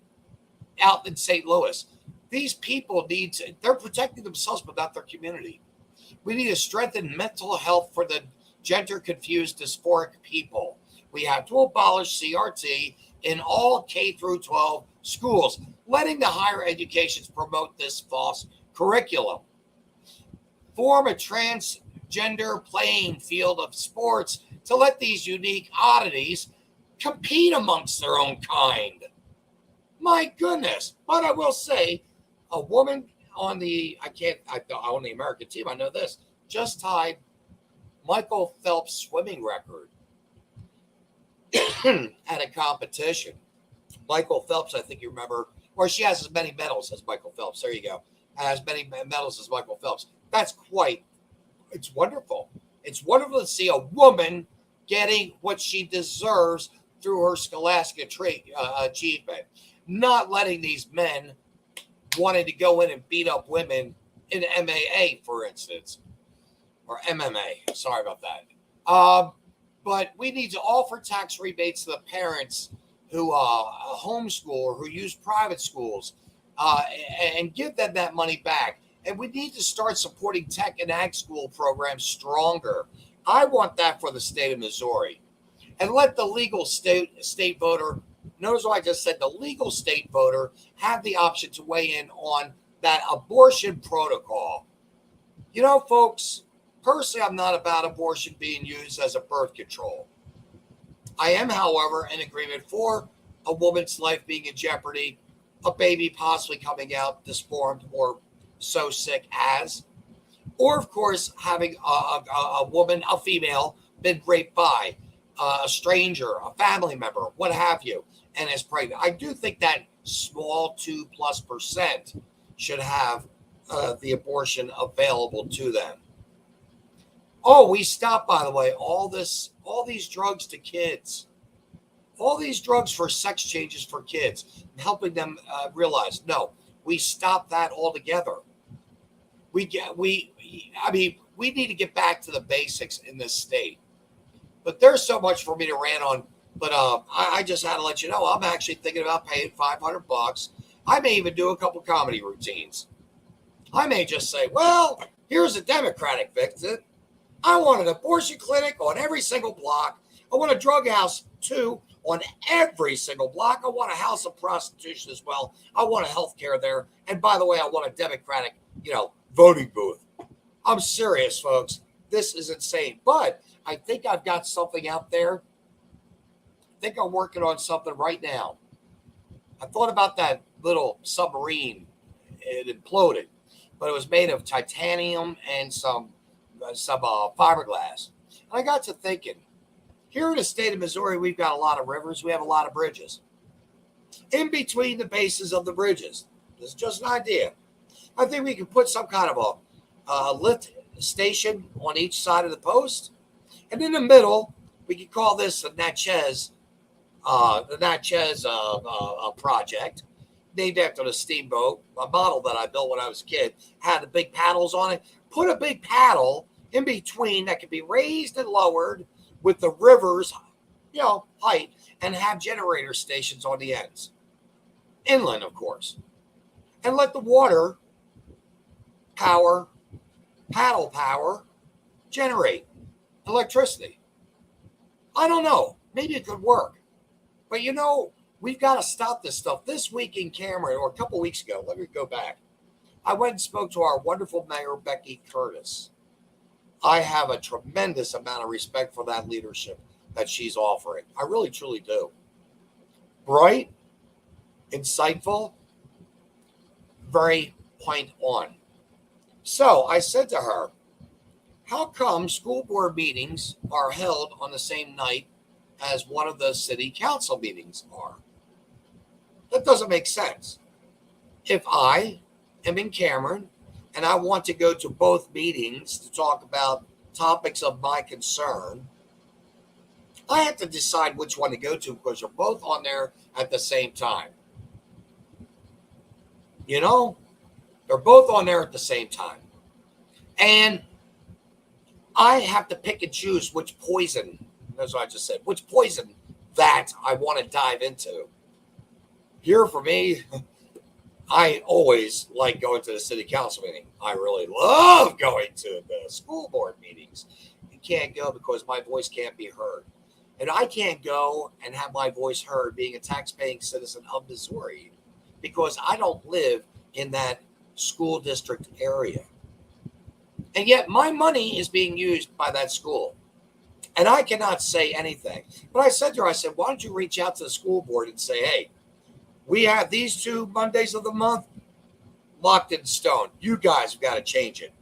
out in St. Louis, these people they're protecting themselves, but not their community. We need to strengthen mental health for the gender-confused, dysphoric people. We have to abolish CRT in all K through 12 schools, letting the higher educations promote this false curriculum. Form a transgender playing field of sports to let these unique oddities compete amongst their own kind. My goodness. But I will say, a woman on the American team, I know this, just tied Michael Phelps' swimming record at a competition. Michael Phelps, I think you remember, or she has as many medals as Michael Phelps. There you go. Has many medals as Michael Phelps. It's wonderful. It's wonderful to see a woman getting what she deserves through her scholastic achievement. Not letting these men wanting to go in and beat up women in MAA, for instance, or MMA. Sorry about that. But we need to offer tax rebates to the parents who homeschool or who use private schools and give them that money back. And we need to start supporting tech and ag school programs stronger. I want that for the state of Missouri. And let the legal state voter, notice what I just said, the legal state voter have the option to weigh in on that abortion protocol. You know, folks, personally, I'm not about abortion being used as a birth control. I am, however, in agreement for a woman's life being in jeopardy, a baby possibly coming out disformed or so sick as, or, of course, having a woman, a female, been raped by a stranger, a family member, what have you, and is pregnant. I do think that small 2+% should have the abortion available to them. Oh, we stopped, by the way, all these drugs to kids, all these drugs for sex changes for kids, helping them realize, no, we stopped that altogether. We need to get back to the basics in this state. But there's so much for me to rant on. But I just had to let you know, I'm actually thinking about paying $500. I may even do a couple comedy routines. I may just say, well, here's a Democratic Vinzent. I want an abortion clinic on every single block. I want a drug house, too, on every single block. I want a house of prostitution as well. I want a health care there. And by the way, I want a Democratic, voting booth. I'm serious, folks. This is insane. But I think I've got something out there. I think I'm working on something right now. I thought about that little submarine. It imploded, but it was made of titanium and some fiberglass. And I got to thinking, here in the state of Missouri, we've got a lot of rivers. We have a lot of bridges. In between the bases of the bridges, this is just an idea. I think we could put some kind of a lift station on each side of the post. And in the middle, we could call this the Natchez project, named after the steamboat. A model that I built when I was a kid had the big paddles on it. Put a big paddle in between that could be raised and lowered with the river's, height, and have generator stations on the ends. Inland, of course. And let the water paddle power, generate electricity. I don't know. Maybe it could work. But we've got to stop this stuff. This week in Cameron, or a couple weeks ago, let me go back. I went and spoke to our wonderful mayor, Becky Curtis. I have a tremendous amount of respect for that leadership that she's offering. I really, truly do. Bright, insightful, very point on. So I said to her, how come school board meetings are held on the same night as one of the city council meetings are? That doesn't make sense. If I am in Cameron and I want to go to both meetings to talk about topics of my concern, I have to decide which one to go to because they're both on there at the same time. They're both on there at the same time. And I have to pick and choose which poison, that's what I just said, which poison that I want to dive into. Here for me, I always like going to the city council meeting. I really love going to the school board meetings. You can't go because my voice can't be heard. And I can't go and have my voice heard being a tax-paying citizen of Missouri because I don't live in that school district area. And yet my money is being used by that school. And I cannot say anything. But I said to her, why don't you reach out to the school board and say, hey, we have these 2 Mondays of the month locked in stone. You guys have got to change it.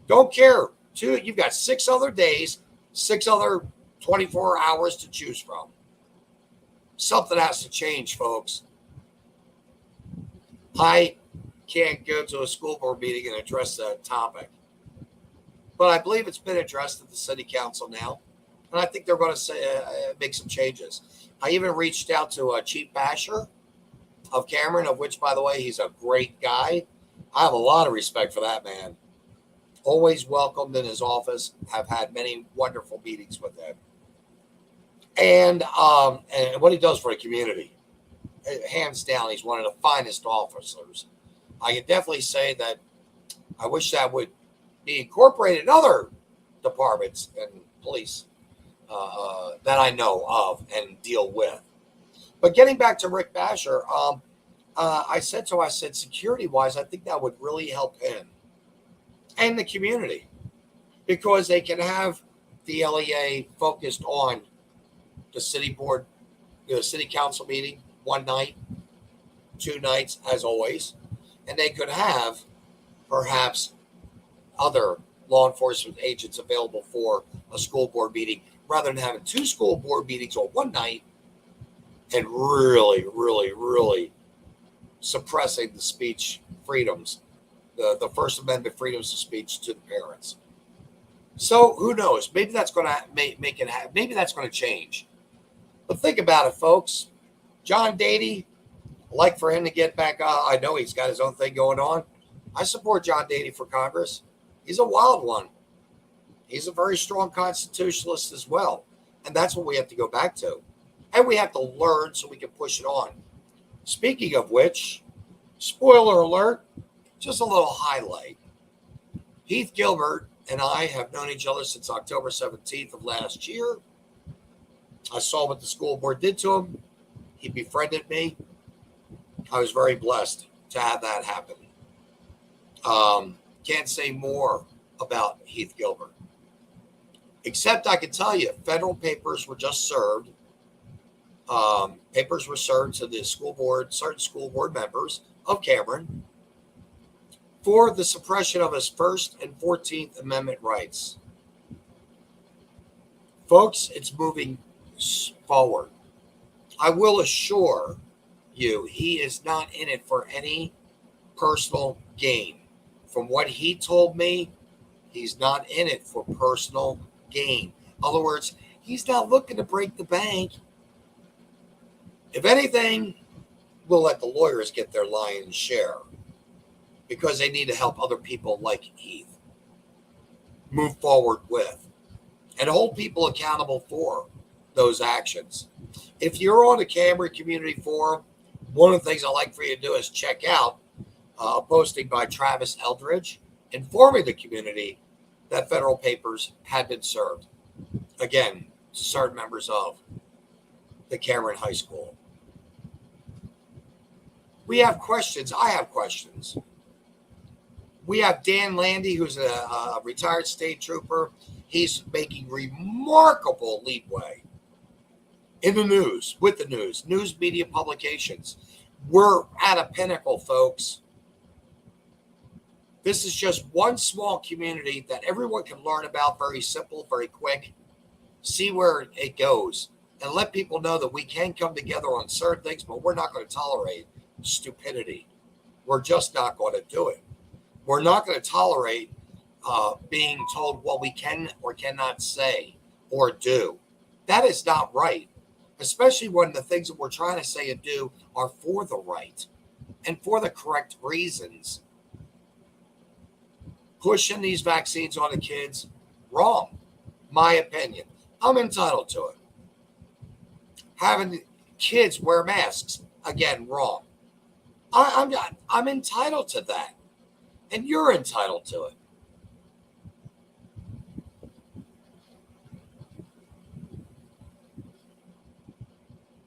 Don't care. You've got 6 other days, 6 other 24 hours to choose from. Something has to change, folks. I can't go to a school board meeting and address that topic. But I believe it's been addressed at the city council now. And I think they're going to make some changes. I even reached out to Chief Basher of Cameron, of which, by the way, he's a great guy. I have a lot of respect for that man. Always welcomed in his office. Have had many wonderful meetings with him. And what he does for the community, hands down, he's one of the finest officers. I can definitely say that I wish that would be incorporated in other departments and police that I know of and deal with. But getting back to Rick Basher, I said security-wise, I think that would really help him and the community, because they can have the LEA focused on the city board, the city council meeting one night, 2 nights, as always, and they could have perhaps other law enforcement agents available for a school board meeting, rather than having 2 school board meetings on one night and really suppressing the speech freedoms, the First Amendment freedoms of speech to the parents. So who knows? Maybe that's going to make it happen. Maybe that's going to change. But think about it, folks. John Dady, I'd like for him to get back. I know he's got his own thing going on. I support John Dady for Congress. He's a wild one. He's a very strong constitutionalist as well. And that's what we have to go back to. And we have to learn so we can push it on. Speaking of which, spoiler alert, just a little highlight. Heath Gilbert and I have known each other since October 17th of last year. I saw what the school board did to him. He befriended me. I was very blessed to have that happen. Can't say more about Heath Gilbert, except I can tell you federal papers were just served. Papers were served to the school board, certain school board members of Cameron, for the suppression of his First and 14th Amendment rights. Folks, it's moving forward. I will assure you, he is not in it for any personal gain. From what he told me, he's not in it for personal gain. In other words, he's not looking to break the bank. If anything, we'll let the lawyers get their lion's share, because they need to help other people like Heath move forward with and hold people accountable for those actions. If you're on the Cameron Community Forum, one of the things I'd like for you to do is check out a posting by Travis Eldridge informing the community that federal papers had been served, again, to certain members of the Cameron High School. We have questions. I have questions. We have Dan Landy, who's a retired state trooper. He's making remarkable leadway in the news, with the news media publications. We're at a pinnacle, folks. This is just one small community that everyone can learn about, very simple, very quick, see where it goes, and let people know that we can come together on certain things, but we're not going to tolerate stupidity. We're just not going to do it. We're not going to tolerate being told what we can or cannot say or do. That is not right, especially when the things that we're trying to say and do are for the right and for the correct reasons. Pushing these vaccines on the kids, wrong. My opinion. I'm entitled to it. Having kids wear masks, again, wrong. I'm entitled to that. And you're entitled to it.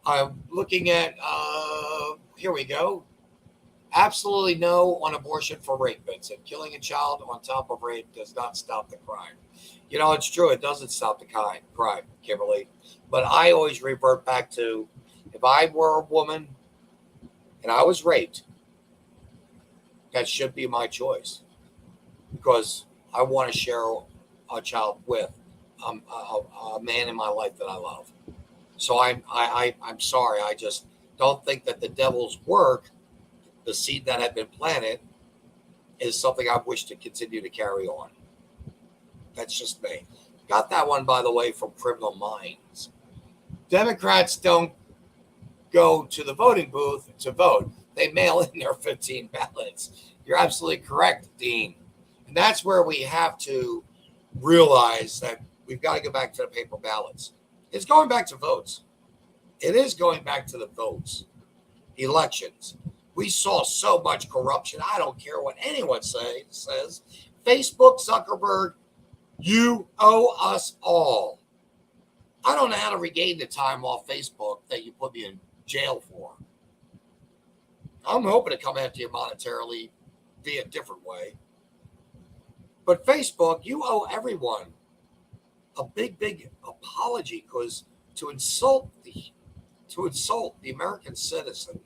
I'm looking at, here we go. Absolutely no on abortion for rape, Vincent. Killing a child on top of rape does not stop the crime. You know, it's true. It doesn't stop the crime, Kimberly. But I always revert back to, if I were a woman and I was raped, that should be my choice, because I want to share a child with a man in my life that I love. So I'm sorry. I just don't think that the devil's work, the seed that had been planted, is something I wish to continue to carry on. That's just me. Got that one, by the way, from Criminal Minds. Democrats don't go to the voting booth to vote. They mail in their 15 ballots. You're absolutely correct, Dean. And that's where we have to realize that we've got to go back to the paper ballots. It's going back to votes. It is going back to the votes. Elections. We saw so much corruption. I don't care what anyone says. Facebook, Zuckerberg, You owe us all. I don't know how to regain the time off Facebook that you put me in jail for. I'm hoping to come after you monetarily via a different way. But Facebook, you owe everyone a big, big apology, because to insult the American citizen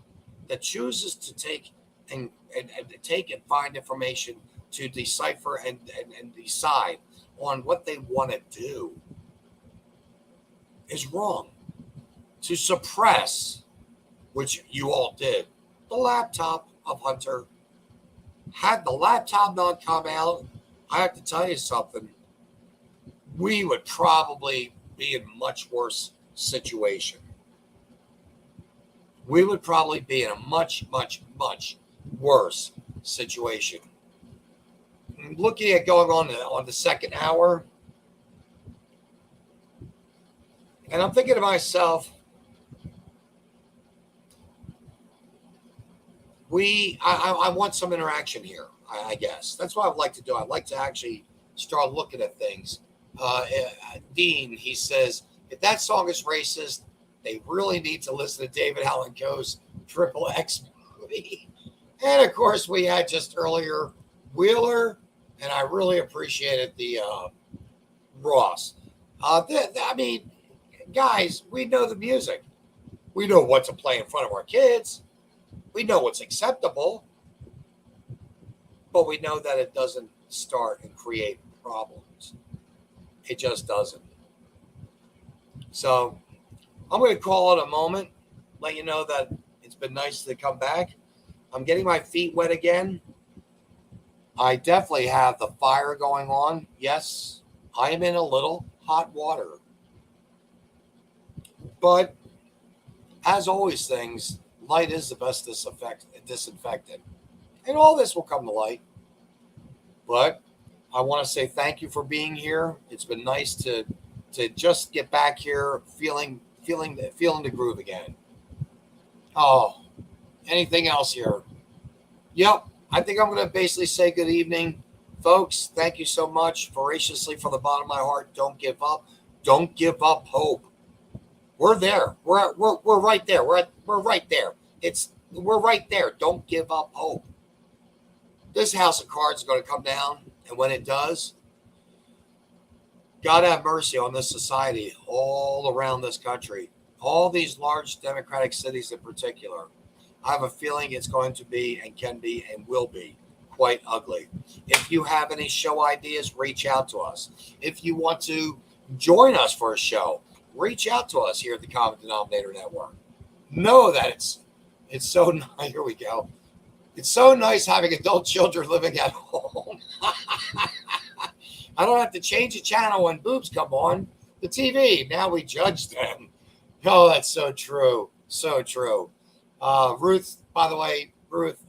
that chooses to take and take and find information to decipher and decide on what they want to do is wrong. To suppress, which you all did, the laptop of Hunter. Had the laptop not come out, I have to tell you something, we would probably be in a much worse situation. We would probably be in a much, much, much worse situation. Looking at going on the second hour, and I'm thinking to myself, I want some interaction here, I guess. That's what I'd like to do. I'd like to actually start looking at things. Dean, he says, if that song is racist, they really need to listen to David Allan Coe's Triple X movie. And of course, we had just earlier Wheeler, and I really appreciated the Ross. I mean, guys, we know the music. We know what to play in front of our kids. We know what's acceptable. But we know that it doesn't start and create problems. It just doesn't. So I'm going to call it a moment, let you know that it's been nice to come back. I'm getting my feet wet again. I definitely have the fire going on. Yes, I am in a little hot water. But as always, things, light is the best disinfectant. And all this will come to light. But I want to say thank you for being here. It's been nice to just get back here feeling the groove again. Oh, anything else here? Yep, I think I'm going to basically say good evening. Folks, thank you so much. Voraciously, from the bottom of my heart, don't give up. Don't give up hope. We're there. We're right there. We're right there. We're right there. Don't give up hope. This house of cards is going to come down, and when it does, God have mercy on this society all around this country, all these large democratic cities in particular. I have a feeling it's going to be and can be and will be quite ugly. If you have any show ideas, reach out to us. If you want to join us for a show, reach out to us here at the Common Denominator Network. Know that it's so nice. Here we go. It's so nice having adult children living at home. I don't have to change the channel when boobs come on the TV. Now we judge them. Oh, that's so true. So true. Ruth, by the way, Ruth,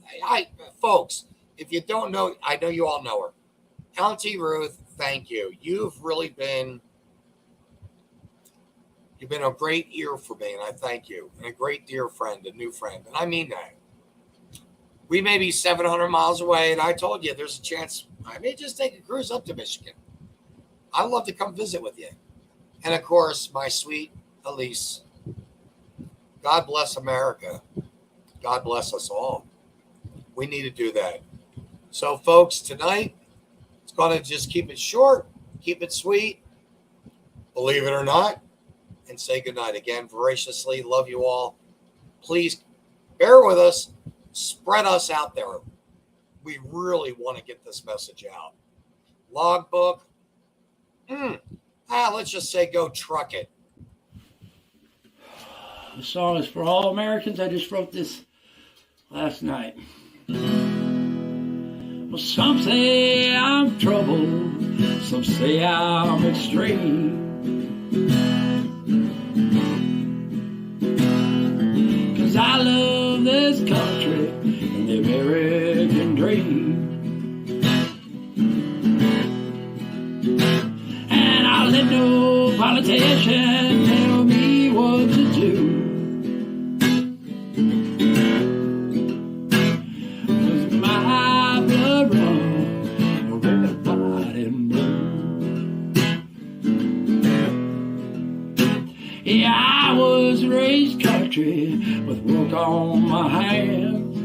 folks, if you don't know, I know you all know her. Auntie Ruth, thank you. You've been a great ear for me, and I thank you. And a great dear friend, a new friend. And I mean that. We may be 700 miles away, and I told you there's a chance I may just take a cruise up to Michigan. I'd love to come visit with you. And, of course, my sweet Elise. God bless America. God bless us all. We need to do that. So, folks, tonight, it's going to just keep it short, keep it sweet, believe it or not, and say goodnight again. Voraciously, love you all. Please bear with us. Spread us out there. We really want to get this message out. Logbook. Let's just say go truck it. The song is for all Americans. I just wrote this last night. Well, some say I'm troubled. Some say I'm extreme. 'Cause I love this country and the American dream. And I'll let no politician tell me what to do. 'Cause my blood runs red, white, and blue. Yeah, I was raised country with work on my hands.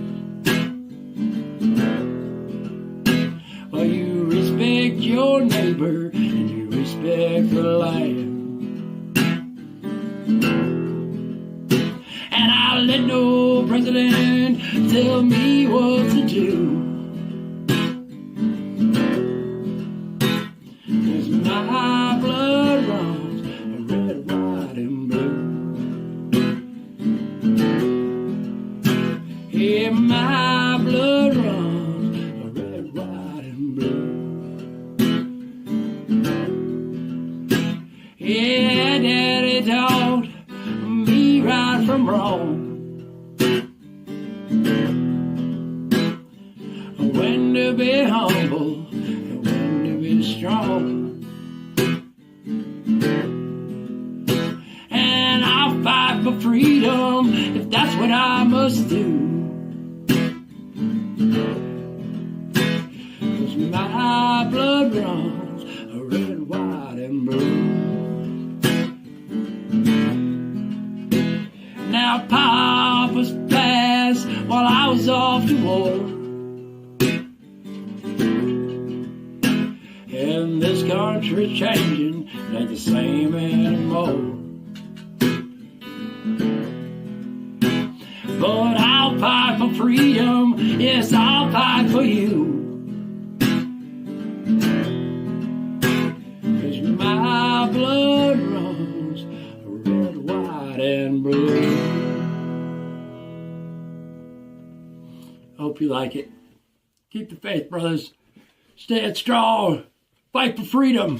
Well, you respect your neighbor and you respect the land. And I'll let no president tell me what to do. 'Cause my blood runs red, white, and blue. Yeah, my blood runs red, white, and blue. Yeah, Daddy taught me right from wrong. When to be humble and when to be strong. And I'll fight for freedom if that's what I must do. 'Cause my blood runs red, white, and blue. Now Papa's passed while I was off to war. And this country's changing, it ain't the same anymore. But I'll fight for freedom, yes, I'll fight for you. 'Cause my blood runs red, white, and blue. Hope you like it. Keep the faith, brothers. Stand strong. Fight for freedom.